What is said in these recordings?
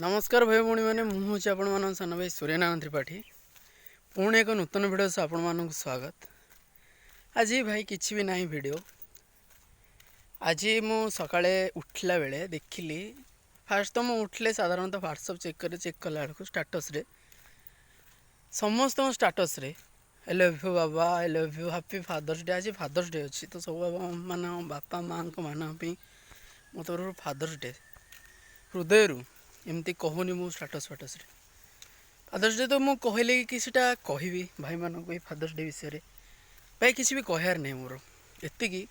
नमस्कार भाई भौणी मैंने मुझे आपण मान सान भाई सूर्यनारायण त्रिपाठी पुणी एक नूतन भिडियो से आपण मानक स्वागत। आज भाई किसी भी नहीं वीडियो आज मु सकाळे उठला बेले देखिली फास्ट तो मुझे उठले साधारणतः व्हाट्सअप चेक कला बेलू स्टाटस रे समस्त स्टाटस रे I love you Baba I love you happy father's day. आज फादर्स डे अच्छी तो सब बाबा मान बापा माँ मान मो तरफ फादर्स डे हृदय एमती कहूनी मु स्टाटस फाटस रे फादर्स डे तो मुझे कहले कि सीटा कहि भाई मानक भाई फादर्स डे विषय भाई किसी भी कहार नहीं मोर एति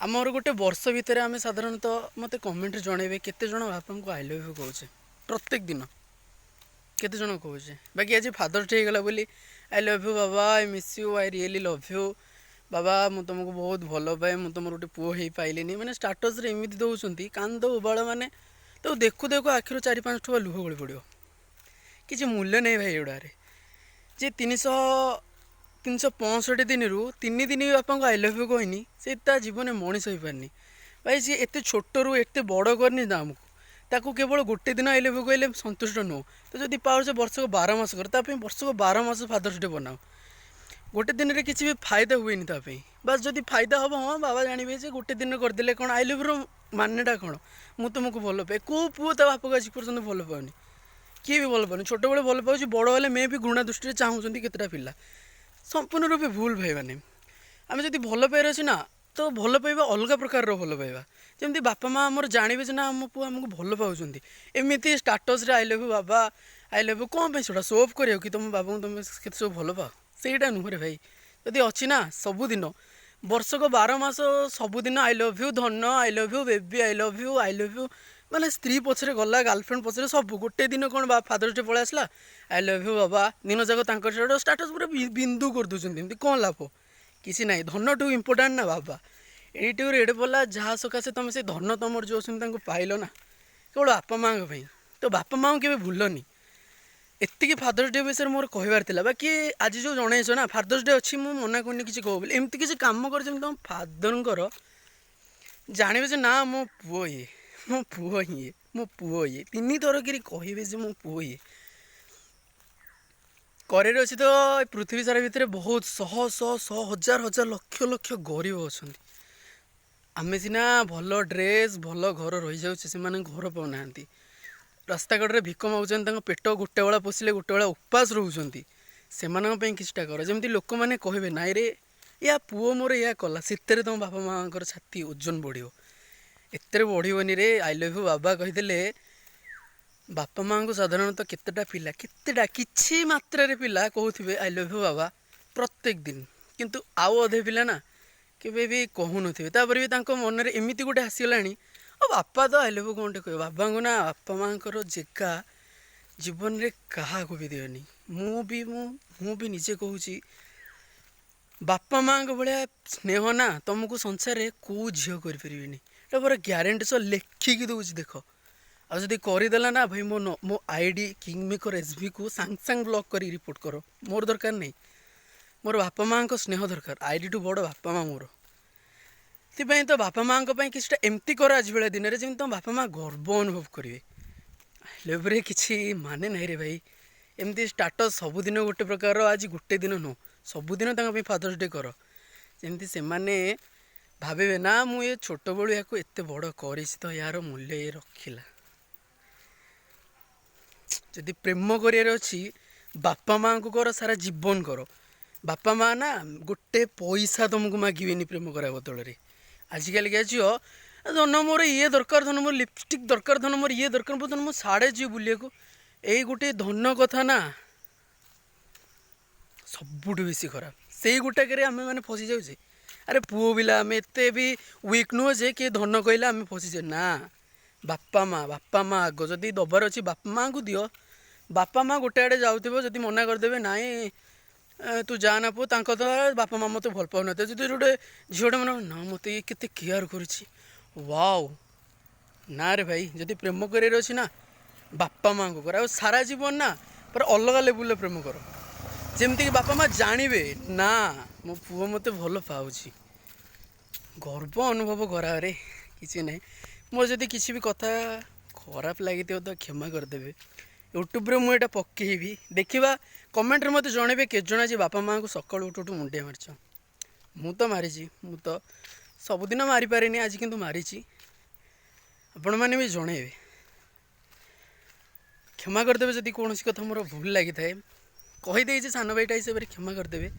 आमर गोटे वर्ष भितर आम साधारणतः मत कमेंट जनइबे केते जन बापा को आई लव यू कहे प्रत्येक दिन केते जन कहे बाकी आज फादर्स डे होगा बोली I love you Baba I miss you I really love you baba मु तुमको बहुत भल पाए मुझे तुम गोटे पुओ हो पाइलिनी मैंने स्टाटस रे एमती दौरान कांद उबाल मैंने तो देखु देखु आखिर 4-5 ठोपा लुह गली पड़ो किसी मूल्य नहीं भाई एगुड़े जे 365 दिन रु 3 दिन भी बापा को आई लव यू कहनी से जीवन मनीष हो पारनी भाई सी एत छोट रू एत बड़ करनी ना आमको ताकू केवल गोटे दिन आई लव यू कहले संतुष्ट नुह तो जब पार्स वर्ष को 12 मास कर वर्ष को 12 मास फादर्स डे बनाओ गोटे दिन में किसी भी फायदा हुए नहीं बस जब फायदा हम हाँ बाबा जानवे जे गोटे दिन करदे कौन आई लव यू मानेटा कौन मु तुमको भल पाए कौ पुओ ता बापा को आज पर्यटन भल पाऊनी किए भी भल पाऊनी छोट बड़े भल पाऊँ बड़ हेल्ले मे भी घृणा दृष्टि चाहूँगी केतटा पिला संपूर्ण रूपे भूल भाई मैंने आम जब भल पाइबार अच्छे ना तो भल पाइबा अलग प्रकार भल पाइबा जमी बापा माँ आमर जानवे ना आम पुआ आमको भल पाँच एमती status I love you Baba I love you कौन से सो अफ कर तुम बाबा को तुम के सब भल पाओ सहीटा नुहरे भाई जदि अच्छी ना सबुदिन वर्ष को 12 मास सबुदिन आई लव यू धन आई love you baby I love you माने स्त्री पछरे गला गर्लफ्रेंड पछरे सब गोटे दिन कौन फादर्स डे पलि आसला आई लव यू बाबा दिन जाक स्टाटस पूरा बिंदु कर दूसरी कौन लाभ किसी ना धन टू इम्पोर्टाट ना बाबा एटू एड़े पला जहाँ सकाशे तुम से धन तुम जो पाइल ना केवल बापा माँ तो बापा माँ के भूलनी एति फादर्स डे विषय मोर कहबार बाकी आज जो जनइस ना फादर्स डे अच्छी मुझे मना करनी किसी कह बोली एमती किसी कम कर तुम फादर जानवे जे ना मो पुओ ये मो पुओ ये मो पुओ ये 3 थर कि कहे जे मो पुओ ये करे अच्छी तो पृथ्वी सारा भितर बहुत शह शह शह हजार हजार लक्ष लक्ष गरीब अच्छा आम सीना भल ड्रेस भल घर रही जाऊे से घर पाऊना रास्ता कड़े भिक मागुन पेट गोटे बेला पोषिले गोटे बेला उपास रोचे से किसटा कर जमी लोक मैंने कहे नाई रे या पुओ मोर या कला से तुम बापा माँ छाती ओजन बढ़ो एत बढ़ोनी रे आई लव यू बाबा कहीदे बापा माँ को साधारणतः केतेटा पिला केतेटा किछि मात्रा रे पिला कहूथे आई लव यू बाबा प्रत्येक दिन किंतु आउ अधे पिला ना केबे भी कहून भी मन में एमती गोटे आसीगला और बापा तो आई लव यू कौन कह बाबा को ना बापा माँ जेगा जीवन में क्या भी दिनी मु भी निजे कहूँ बापा माँ भाया स्नेह ना तुमको संसार में कौ झील करें पूरा ग्यारंटी सह लेखिकी दूसरी देख आदि करदेला ना भाई मो आईडी किंग मेकर एसबी को सांग सांग ब्लॉक कर रिपोर्ट कर मोर दरकार नहीं मोर बापा माँ स्नेह दरकार आईडी टू बड़ बापा माँ मोर से तो बापा माँ किसी एमती कर आज भाया दिन में जमी तुम बापा माँ गर्व अनुभव करेंगे लेवरे किसी माने ना रे भाई एमती स्टाटस सबुदिन गोटे प्रकार आज गोटे दिन नुह सबुदिन फादर्स डे कर जमी से भावे ना मुझे छोट बड़ू या एत बड़ कर तो यार मूल्य ये रखिला जदि प्रेम कर बापा माँ को कर सारा जीवन कर बापा माँ ना गोटे पैसा तुमको मागे प्रेम करा बदल में आजिकल क्या झील धन मोर ये दरकार धन मोर लिपस्टिक दरकार धन मोर ये दरकार धन मो साड़े जी बुले को यही गोटे धन कथा ना सबुठ बेसी खराब से गोटाक आम मैंने फसी जाऊे अरे पुओ बिला आम एत भी वीक नुह जे किए धन कहला आम फसीजे ना बापा माँ आग जदि दबार अच्छी बापा माँ को दियो बापा माँ गोटे आड़े जाऊे जदि मना करदे नाई तू जाना पु बापा माँ मत भल पाऊन जो गोटे झीटे मन ना मत ये केते केयर करुच्ची वाओ ना रे भाई जदि प्रेम कर अच्छी ना बापा माँ को कर सारा जीवन ना पर अलग लेवल प्रेम कर जमती कि बापा माँ जानवे ना मो पुओ मत भल पाऊँ गर्व अनुभव करा रे किसी ना मोर जदि किसी भी कथा खराब लगी तो क्षमा करदेवे। यूट्यूब मुझे पकेबी देखा कमेंट मत जनइबे के जन आज बापा माँ को सका उठू उठू मुंडिया मारच। मु तो मारी मु तो सबुदिन मारी पारे आज किंतु मारी आपण मैंने भी जनइबे क्षमा करदेवे जदि कौन कथा मोर भूल लगी थाए कहीदे सान भाईटा हिसाब से क्षमा करदेवे।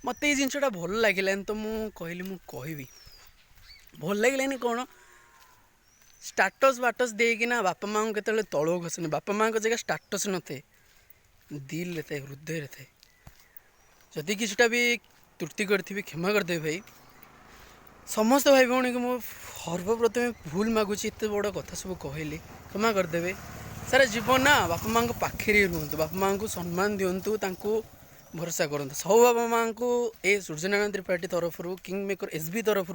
मत ये जिनटा भल लगे तो मुझे कहली मुझे भल लगे कौन स्टाटस बाटस देना बापा माँ को के तलू घसने बापा माँ जगह स्टाटस न थे दिल थे हृदय थे। जदि किसीटा भी त्रुटि करी क्षमा करदे भाई। समस्त भाई भौणी को मुझे सर्वप्रथम भूल मागुच एत बड़ कथा सब कहली क्षमा करदेवे। सारा जीवन ना बापा माँ पाखे रुहतु बापा माँ को सम्मान दिंतु भरोसा करते सब बापा माँ को ए सूर्यनारायण त्रिपाठी तरफ किंग मेकर एसबी तरफ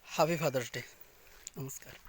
हैप्पी फादर्स डे। नमस्कार।